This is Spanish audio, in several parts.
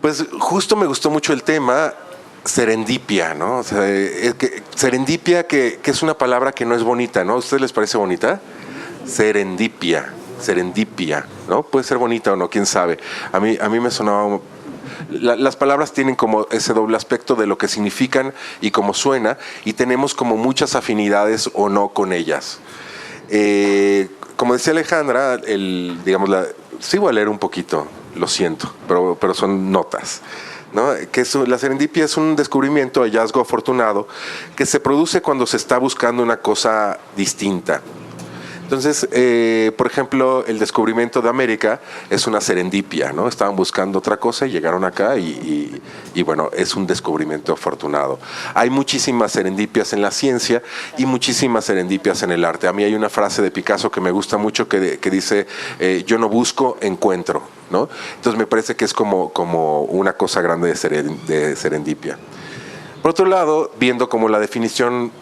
Pues justo me gustó mucho el tema serendipia, ¿no? O sea, serendipia, que es una palabra que no es bonita, ¿no? ¿A ustedes les parece bonita? Serendipia, ¿no? Puede ser bonita o no, quién sabe. A mí me sonaba... Las palabras tienen como ese doble aspecto de lo que significan y cómo suena, y tenemos como muchas afinidades o no con ellas. Como decía Alejandra, sí voy a leer un poquito, lo siento, pero son notas, ¿no? La serendipia es un descubrimiento, hallazgo afortunado, que se produce cuando se está buscando una cosa distinta. Entonces, por ejemplo, el descubrimiento de América es una serendipia, ¿no? Estaban buscando otra cosa y llegaron acá y bueno, es un descubrimiento afortunado. Hay muchísimas serendipias en la ciencia y muchísimas serendipias en el arte. A mí hay una frase de Picasso que me gusta mucho que dice, yo no busco, encuentro, ¿no? Entonces me parece que es como una cosa grande de serendipia. Por otro lado, viendo como la definición,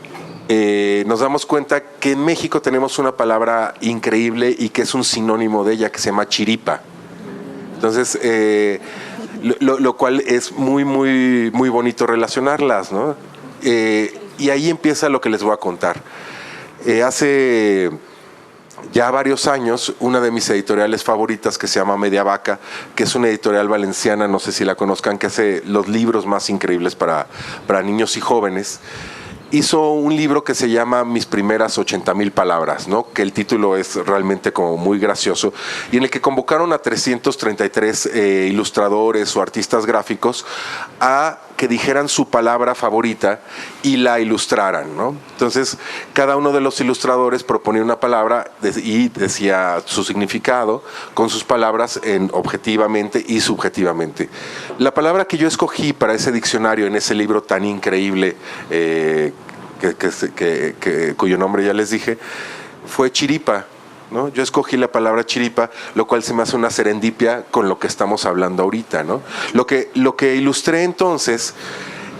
nos damos cuenta que en México tenemos una palabra increíble y que es un sinónimo de ella, que se llama chiripa. Entonces, lo cual es muy, muy, muy bonito relacionarlas, ¿no? Y ahí empieza lo que les voy a contar. Hace ya varios años, una de mis editoriales favoritas, que se llama Media Vaca, que es una editorial valenciana, no sé si la conozcan, que hace los libros más increíbles para niños y jóvenes, hizo un libro que se llama Mis primeras 80,000 palabras, ¿no? Que el título es realmente como muy gracioso, y en el que convocaron a 333 ilustradores o artistas gráficos a que dijeran su palabra favorita y la ilustraran, ¿no? Entonces, cada uno de los ilustradores proponía una palabra y decía su significado con sus palabras objetivamente y subjetivamente. La palabra que yo escogí para ese diccionario, en ese libro tan increíble, cuyo nombre ya les dije, fue chiripa, ¿no? Yo escogí la palabra chiripa, lo cual se me hace una serendipia con lo que estamos hablando ahorita, ¿no? Lo que ilustré entonces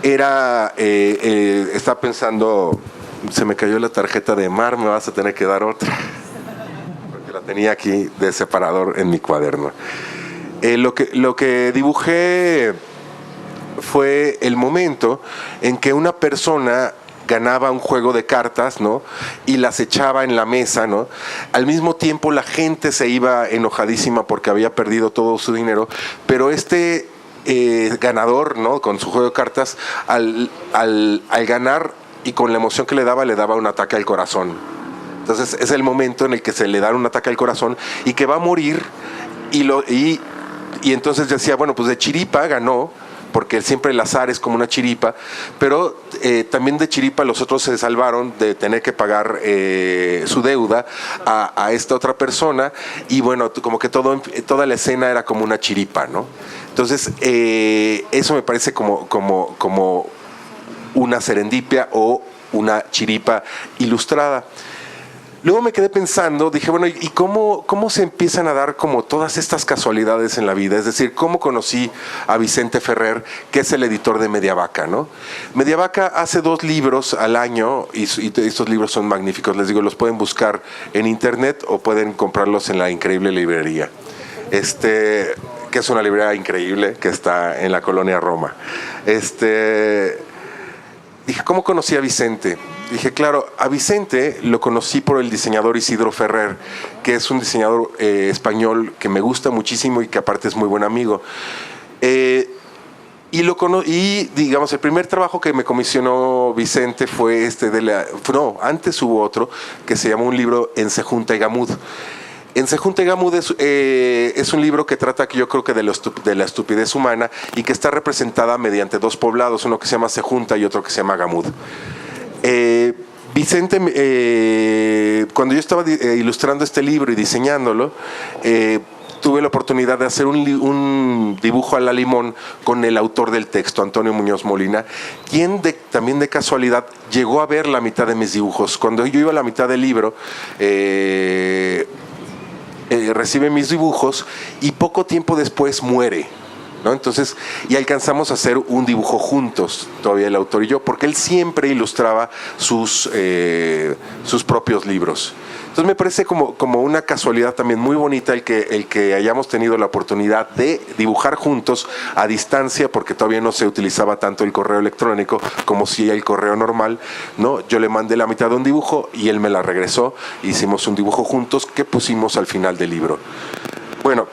era, estaba pensando, se me cayó la tarjeta de Mar, me vas a tener que dar otra, porque la tenía aquí de separador en mi cuaderno. Lo que dibujé fue el momento en que una persona ganaba un juego de cartas, ¿no? Y las echaba en la mesa, ¿no? Al mismo tiempo la gente se iba enojadísima porque había perdido todo su dinero, pero ganador, ¿no? Con su juego de cartas, al ganar y con la emoción que le daba un ataque al corazón. Entonces es el momento en el que se le da un ataque al corazón y que va a morir, y entonces decía, bueno, pues de chiripa ganó, porque siempre el azar es como una chiripa, pero también de chiripa los otros se salvaron de tener que pagar su deuda a esta otra persona, y bueno, como que toda la escena era como una chiripa, ¿no? Entonces, eso me parece como una serendipia o una chiripa ilustrada. Luego me quedé pensando, dije, bueno, ¿y cómo se empiezan a dar como todas estas casualidades en la vida? Es decir, ¿cómo conocí a Vicente Ferrer, que es el editor de Media Vaca, ¿no? Media Vaca hace 2 libros al año, y estos libros son magníficos. Les digo, los pueden buscar en internet o pueden comprarlos en la increíble librería. Que es una librería increíble que está en la colonia Roma. Dije, ¿cómo conocí a Vicente? Dije, claro, a Vicente lo conocí por el diseñador Isidro Ferrer, que es un diseñador español que me gusta muchísimo y que aparte es muy buen amigo. Y digamos, el primer trabajo que me comisionó Vicente fue antes hubo otro que se llamó un libro En Sejunta y Gamud. En Sejunta y Gamud es un libro que trata, que yo creo que de la estupidez humana, y que está representada mediante 2 poblados, uno que se llama Sejunta y otro que se llama Gamud. Vicente, cuando yo estaba ilustrando este libro y diseñándolo, tuve la oportunidad de hacer un dibujo a la limón con el autor del texto, Antonio Muñoz Molina, quien también de casualidad llegó a ver la mitad de mis dibujos. Cuando yo iba a la mitad del libro, recibe mis dibujos y poco tiempo después muere, ¿no? Entonces, y alcanzamos a hacer un dibujo juntos, todavía el autor y yo, porque él siempre ilustraba sus propios libros. Entonces me parece como una casualidad también muy bonita el que hayamos tenido la oportunidad de dibujar juntos a distancia, porque todavía no se utilizaba tanto el correo electrónico como si el correo normal, ¿no? Yo le mandé la mitad de un dibujo y él me la regresó, hicimos un dibujo juntos que pusimos al final del libro. Bueno,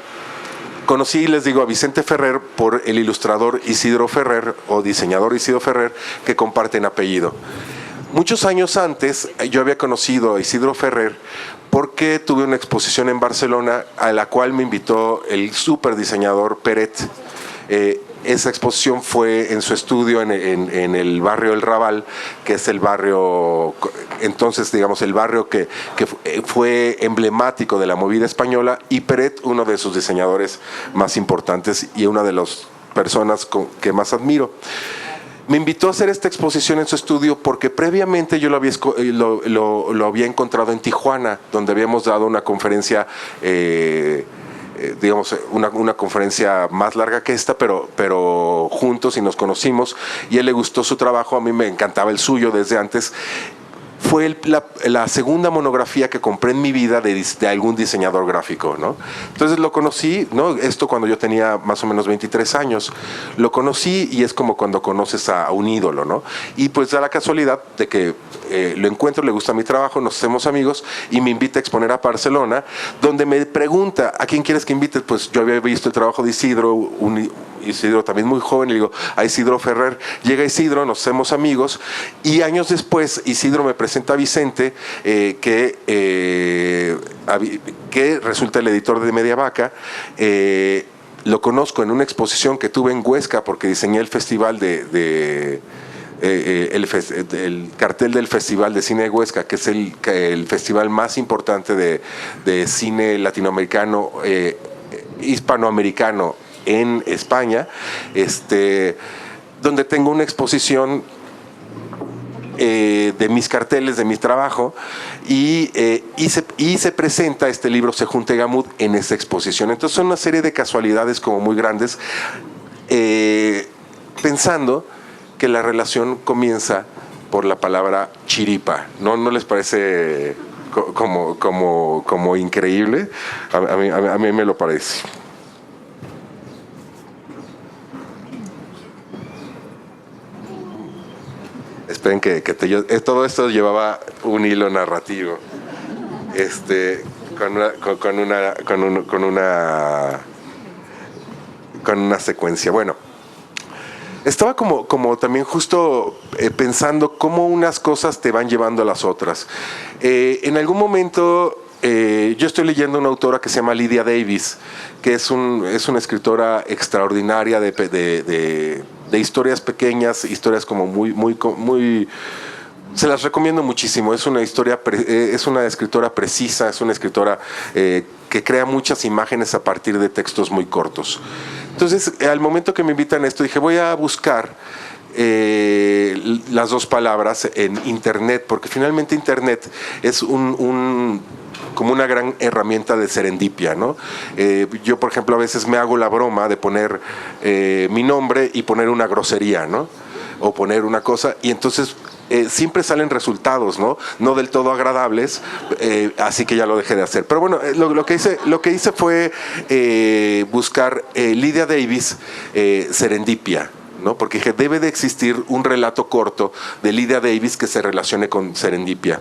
conocí, les digo, a Vicente Ferrer por el ilustrador Isidro Ferrer, o diseñador Isidro Ferrer, que comparten apellido. Muchos años antes yo había conocido a Isidro Ferrer porque tuve una exposición en Barcelona a la cual me invitó el super diseñador Peret. Esa exposición fue en su estudio en el barrio El Raval, que es el barrio, entonces digamos el barrio que fue emblemático de la movida española, y Peret, uno de sus diseñadores más importantes y una de las personas que más admiro. Me invitó a hacer esta exposición en su estudio porque previamente yo lo había encontrado en Tijuana, donde habíamos dado una conferencia, digamos, una conferencia más larga que esta, pero juntos, y nos conocimos, y a él le gustó su trabajo, a mí me encantaba el suyo desde antes. Fue la segunda monografía que compré en mi vida de algún diseñador gráfico, ¿no? Entonces lo conocí, ¿no? Esto cuando yo tenía más o menos 23 años. Lo conocí y es como cuando conoces a un ídolo, ¿no? Y pues da la casualidad de que lo encuentro, le gusta mi trabajo, nos hacemos amigos y me invita a exponer a Barcelona, donde me pregunta, ¿a quién quieres que invite? Pues yo había visto el trabajo de Isidro, Isidro también muy joven, y le digo, a Isidro Ferrer. Llega Isidro, nos hacemos amigos, y años después Isidro me presenta a Vicente, que resulta el editor de Media Vaca. Lo conozco en una exposición que tuve en Huesca, porque diseñé el festival el cartel del Festival de Cine de Huesca, que es el festival más importante de cine latinoamericano, hispanoamericano en España, donde tengo una exposición de mis carteles, de mi trabajo, y se presenta este libro Sejunte Gamut en esa exposición. Entonces son una serie de casualidades como muy grandes, pensando que la relación comienza por la palabra chiripa. ¿No les parece como increíble? A mí me lo parece. Esperen todo esto llevaba un hilo narrativo, con una secuencia. Bueno, estaba como también justo pensando cómo unas cosas te van llevando a las otras. En algún momento yo estoy leyendo una autora que se llama Lydia Davis, que es una escritora extraordinaria de historias pequeñas, historias como muy se las recomiendo muchísimo. Es una escritora precisa, es una escritora que crea muchas imágenes a partir de textos muy cortos. Entonces, al momento que me invitan a esto, dije, voy a buscar las dos palabras en Internet, porque finalmente Internet es como una gran herramienta de serendipia, ¿no? Yo, por ejemplo, a veces me hago la broma de poner mi nombre y poner una grosería, ¿no? O poner una cosa, y entonces siempre salen resultados, ¿no? No del todo agradables, así que ya lo dejé de hacer. Pero bueno, lo que hice fue buscar Lydia Davis, serendipia, ¿no? Porque dije, debe de existir un relato corto de Lydia Davis que se relacione con serendipia.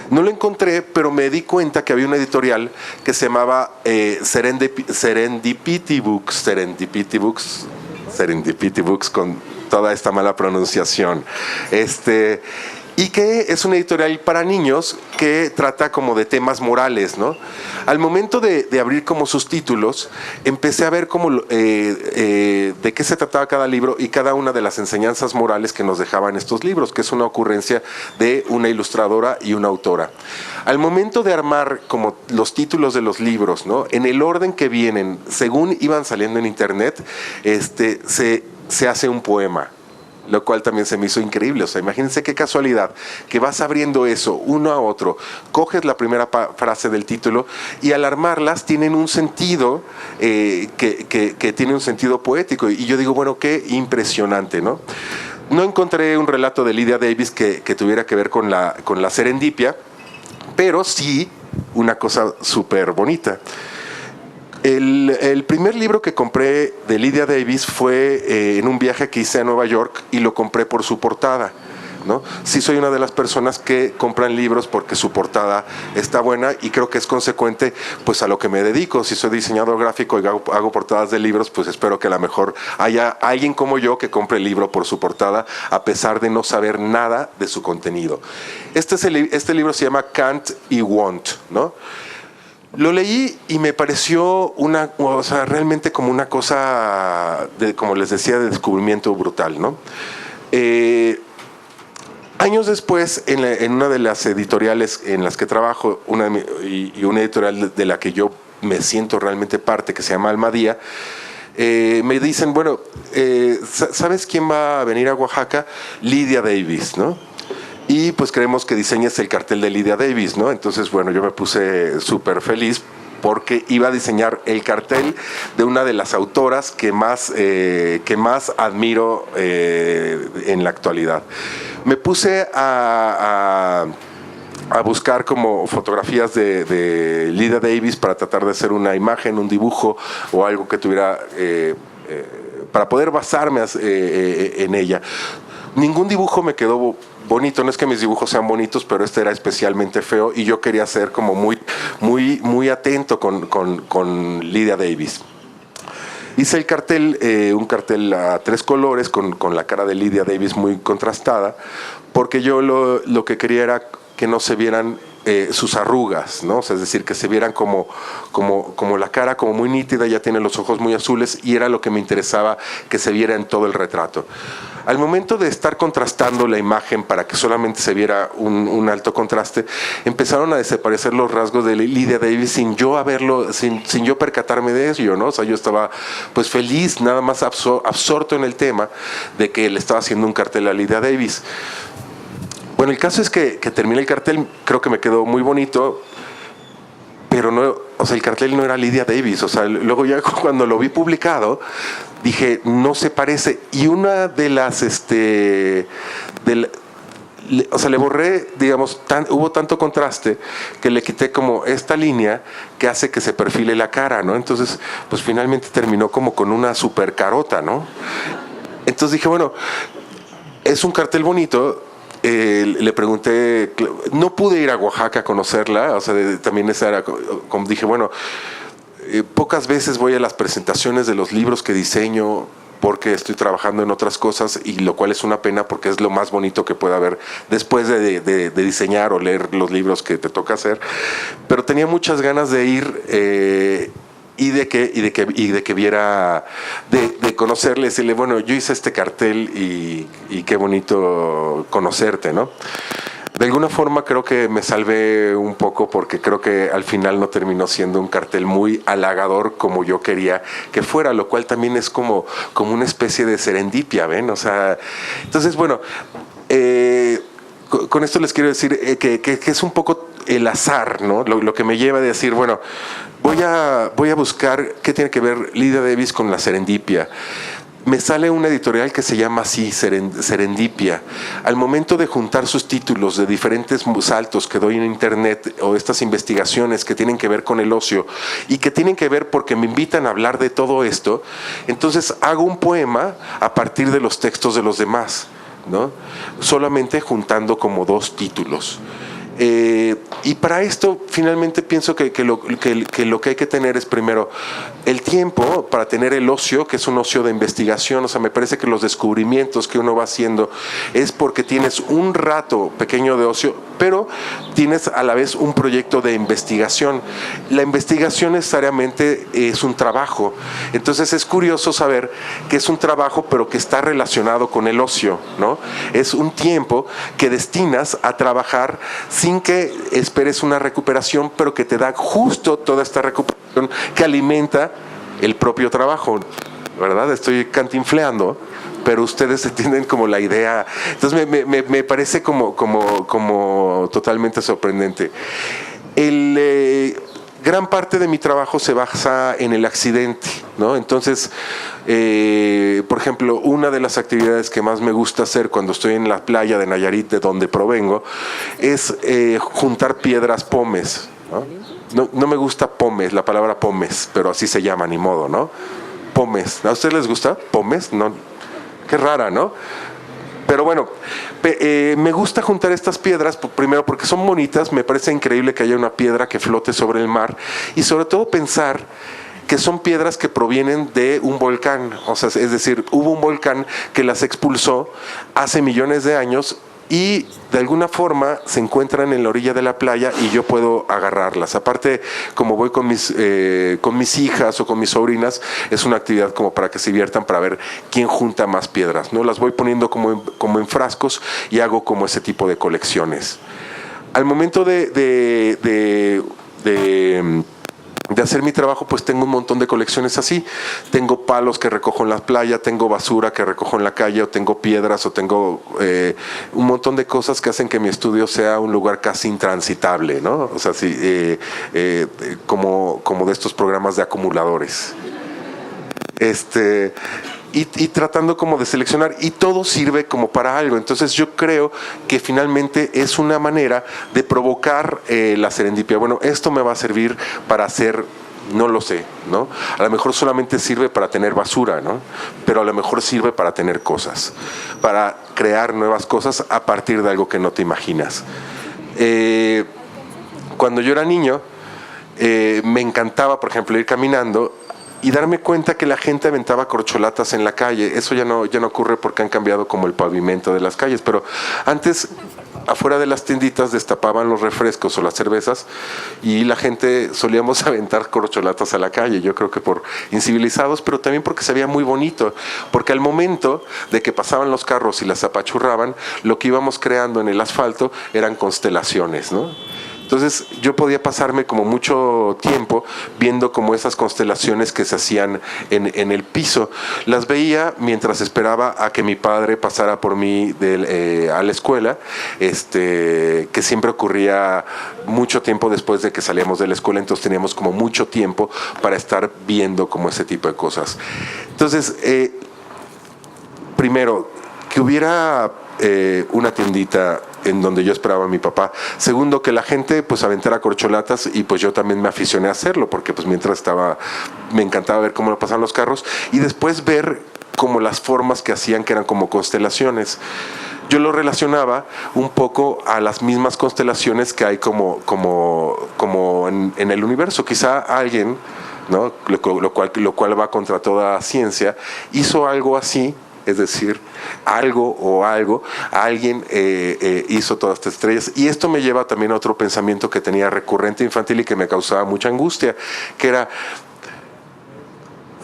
No lo encontré, pero me di cuenta que había una editorial que se llamaba Serendipity Books, con toda esta mala pronunciación. Y que es una editorial para niños que trata como de temas morales, ¿no? Al momento de abrir como sus títulos, empecé a ver como de qué se trataba cada libro y cada una de las enseñanzas morales que nos dejaban estos libros, que es una ocurrencia de una ilustradora y una autora. Al momento de armar como los títulos de los libros, ¿no? En el orden que vienen, según iban saliendo en internet, se hace un poema, lo cual también se me hizo increíble. O sea, imagínense qué casualidad que vas abriendo eso uno a otro, coges la primera frase del título y al armarlas tienen un sentido que tiene un sentido poético, y yo digo, bueno, qué impresionante, ¿no? No encontré un relato de Lydia Davis que tuviera que ver con la serendipia, pero sí una cosa súper bonita. El primer libro que compré de Lydia Davis fue en un viaje que hice a Nueva York y lo compré por su portada, ¿no? Sí soy una de las personas que compran libros porque su portada está buena y creo que es consecuente pues a lo que me dedico. Si soy diseñador gráfico y hago portadas de libros, pues espero que a lo mejor haya alguien como yo que compre el libro por su portada a pesar de no saber nada de su contenido. Este libro se llama Can't y Won't, ¿no? Lo leí y me pareció realmente como una cosa, como les decía, de descubrimiento brutal, ¿no? Años después, en una de las editoriales en las que trabajo, una editorial de la que yo me siento realmente parte, que se llama Almadía, me dicen, bueno, ¿sabes quién va a venir a Oaxaca? Lydia Davis, ¿no? Y pues queremos que diseñes el cartel de Lydia Davis, ¿no? Entonces, bueno, yo me puse súper feliz porque iba a diseñar el cartel de una de las autoras que más admiro en la actualidad. Me puse a buscar como fotografías de Lydia Davis para tratar de hacer una imagen, un dibujo o algo que tuviera para poder basarme en ella. Ningún dibujo me quedó bonito, no es que mis dibujos sean bonitos, pero este era especialmente feo y yo quería ser como muy atento con Lydia Davis. Hice el cartel, un cartel a 3 colores con la cara de Lydia Davis muy contrastada, porque yo lo que quería era que no se vieran sus arrugas, ¿no? O sea, es decir, que se vieran como la cara como muy nítida, ya tiene los ojos muy azules y era lo que me interesaba que se viera en todo el retrato. Al momento de estar contrastando la imagen para que solamente se viera un alto contraste, empezaron a desaparecer los rasgos de Lydia Davis sin yo percatarme de ello, ¿no? O sea, yo estaba pues feliz, nada más absorto en el tema de que le estaba haciendo un cartel a Lydia Davis. Bueno, el caso es que terminé el cartel, creo que me quedó muy bonito, pero no, o sea, el cartel no era Lydia Davis. O sea, luego ya cuando lo vi publicado, dije, no se parece. Y una de las, o sea, le borré, digamos, hubo tanto contraste que le quité como esta línea que hace que se perfile la cara, ¿no? Entonces, pues finalmente terminó como con una super carota, ¿no? Entonces dije, bueno, es un cartel bonito. Le pregunté, no pude ir a Oaxaca a conocerla, o sea, también esa era, como dije, bueno, pocas veces voy a las presentaciones de los libros que diseño porque estoy trabajando en otras cosas, y lo cual es una pena porque es lo más bonito que puede haber después de diseñar o leer los libros que te toca hacer, pero tenía muchas ganas de ir y de que viera, de conocerle, decirle, bueno, yo hice este cartel y qué bonito conocerte, ¿no? De alguna forma creo que me salvé un poco porque creo que al final no terminó siendo un cartel muy halagador como yo quería que fuera, lo cual también es como una especie de serendipia, ¿ven? O sea, entonces, bueno, con esto les quiero decir que es un poco el azar, ¿no? Lo que me lleva a decir, bueno, voy a buscar qué tiene que ver Lydia Davis con la serendipia. Me sale una editorial que se llama así, Serendipia. Al momento de juntar sus títulos de diferentes saltos que doy en internet o estas investigaciones que tienen que ver con el ocio y que tienen que ver porque me invitan a hablar de todo esto, entonces hago un poema a partir de los textos de los demás, ¿no? Solamente juntando como 2 títulos. Y para esto finalmente pienso que lo que hay que tener es primero el tiempo para tener el ocio, que es un ocio de investigación. O sea, me parece que los descubrimientos que uno va haciendo es porque tienes un rato pequeño de ocio, pero tienes a la vez un proyecto de investigación. La investigación necesariamente es un trabajo, entonces es curioso saber que es un trabajo pero que está relacionado con el ocio, ¿no? Es un tiempo que destinas a trabajar sin que esperes una recuperación, pero que te da justo toda esta recuperación que alimenta el propio trabajo, ¿verdad? Estoy cantinfleando, pero ustedes entienden como la idea. Entonces me parece como totalmente sorprendente. gran parte de mi trabajo se basa en el accidente, ¿no? Entonces, por ejemplo, una de las actividades que más me gusta hacer cuando estoy en la playa de Nayarit, de donde provengo, es juntar piedras pómez, ¿no? No me gusta pómez, la palabra pómez, pero así se llama, ni modo, ¿no? Pómez. ¿A ustedes les gusta pómez? No. Qué rara, ¿no? Pero bueno, me gusta juntar estas piedras, primero porque son bonitas, me parece increíble que haya una piedra que flote sobre el mar, y sobre todo pensar que son piedras que provienen de un volcán, o sea, es decir, hubo un volcán que las expulsó hace millones de años, y de alguna forma se encuentran en la orilla de la playa y yo puedo agarrarlas. Aparte, como voy con mis hijas o con mis sobrinas, es una actividad como para que se diviertan, para ver quién junta más piedras, ¿no? Las voy poniendo como en frascos y hago como ese tipo de colecciones. Al momento de hacer mi trabajo, pues tengo un montón de colecciones así. Tengo palos que recojo en la playa, tengo basura que recojo en la calle, o tengo piedras, o tengo un montón de cosas que hacen que mi estudio sea un lugar casi intransitable, ¿no? O sea, sí, como de estos programas de acumuladores. Y tratando como de seleccionar, y todo sirve como para algo. Entonces yo creo que finalmente es una manera de provocar la serendipia. Bueno, esto me va a servir para hacer, no lo sé, ¿no? A lo mejor solamente sirve para tener basura, ¿no? Pero a lo mejor sirve para tener cosas, para crear nuevas cosas a partir de algo que no te imaginas. Cuando yo era niño, me encantaba, por ejemplo, ir caminando y darme cuenta que la gente aventaba corcholatas en la calle. Eso ya no ocurre porque han cambiado como el pavimento de las calles, pero antes afuera de las tienditas destapaban los refrescos o las cervezas y la gente solíamos aventar corcholatas a la calle. Yo creo que por incivilizados, pero también porque se veía muy bonito, porque al momento de que pasaban los carros y las apachurraban, lo que íbamos creando en el asfalto eran constelaciones, ¿no? Entonces yo podía pasarme como mucho tiempo viendo como esas constelaciones que se hacían en el piso. Las veía mientras esperaba a que mi padre pasara por mí a la escuela, que siempre ocurría mucho tiempo después de que salíamos de la escuela, entonces teníamos como mucho tiempo para estar viendo como ese tipo de cosas. Entonces, primero, que hubiera una tiendita en donde yo esperaba a mi papá. Segundo, que la gente pues aventara corcholatas, y pues yo también me aficioné a hacerlo, porque pues mientras me encantaba ver cómo lo pasaban los carros, y después ver como las formas que hacían, que eran como constelaciones. Yo lo relacionaba un poco a las mismas constelaciones que hay como en el universo. Quizá alguien, ¿no? lo cual va contra toda ciencia, hizo algo así. Es decir, alguien hizo todas estas estrellas. Y esto me lleva también a otro pensamiento que tenía recurrente infantil y que me causaba mucha angustia, que era,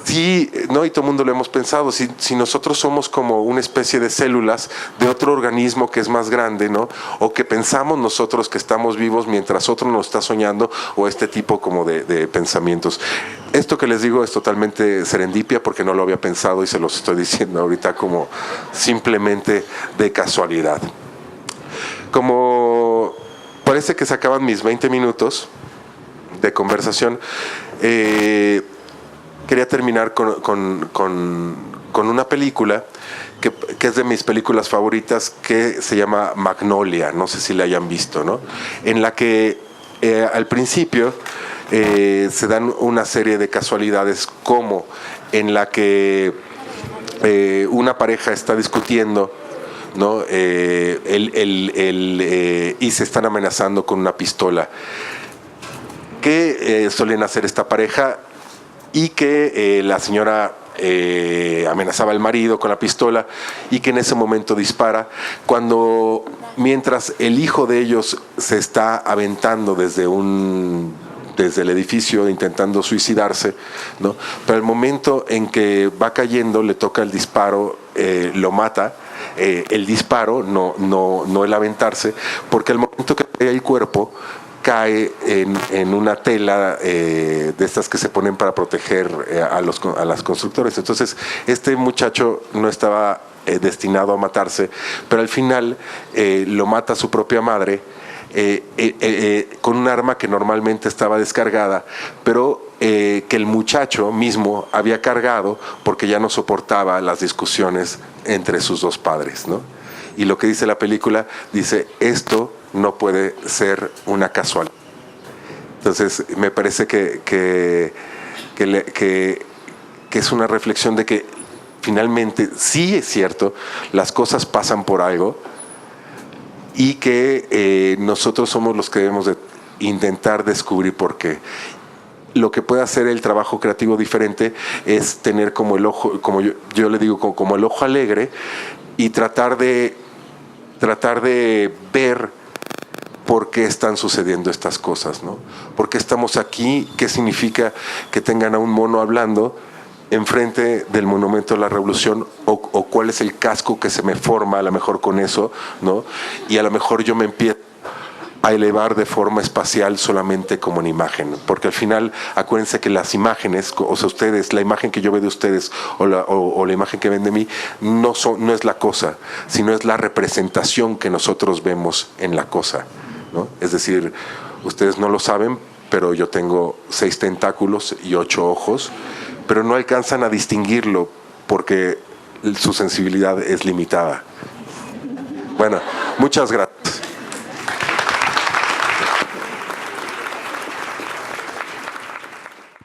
sí, ¿no? Y todo el mundo lo hemos pensado, si nosotros somos como una especie de células de otro organismo que es más grande, ¿no? O que pensamos nosotros que estamos vivos mientras otro nos está soñando, o este tipo como de pensamientos. Esto que les digo es totalmente serendipia, porque no lo había pensado y se los estoy diciendo ahorita como simplemente de casualidad. Como parece que se acaban mis 20 minutos de conversación, quería terminar con una película que es de mis películas favoritas, que se llama Magnolia. No sé si la hayan visto, ¿no? En la que al principio se dan una serie de casualidades, como en la que una pareja está discutiendo, ¿no? Y se están amenazando con una pistola. ¿Qué suelen hacer esta pareja? Y que la señora amenazaba al marido con la pistola, y que en ese momento dispara, mientras el hijo de ellos se está aventando desde el edificio intentando suicidarse, ¿no? Pero el momento en que va cayendo le toca el disparo, lo mata. El disparo, no el aventarse, porque al momento que cae el cuerpo, cae en una tela de estas que se ponen para proteger a las constructores. Entonces este muchacho no estaba destinado a matarse, pero al final lo mata a su propia madre, con un arma que normalmente estaba descargada, pero que el muchacho mismo había cargado porque ya no soportaba las discusiones entre sus dos padres, ¿no? Y lo que dice la película, dice, esto no puede ser una casualidad. Entonces, me parece que es una reflexión de que finalmente sí es cierto, las cosas pasan por algo y que nosotros somos los que debemos de intentar descubrir por qué. Lo que puede hacer el trabajo creativo diferente es tener como el ojo, como yo le digo, como el ojo alegre y tratar de ver por qué están sucediendo estas cosas, ¿no? ¿Por qué estamos aquí? ¿Qué significa que tengan a un mono hablando enfrente del Monumento a la Revolución? ¿O cuál es el casco que se me forma a lo mejor con eso, ¿no? Y a lo mejor yo me empiezo a elevar de forma espacial solamente como una imagen, porque al final acuérdense que las imágenes, o sea, ustedes, la imagen que yo veo de ustedes o la imagen que ven de mí no es la cosa, sino es la representación que nosotros vemos en la cosa, ¿no? Es decir, ustedes no lo saben, pero yo tengo 6 tentáculos y 8 ojos, pero no alcanzan a distinguirlo porque su sensibilidad es limitada. Bueno, muchas gracias.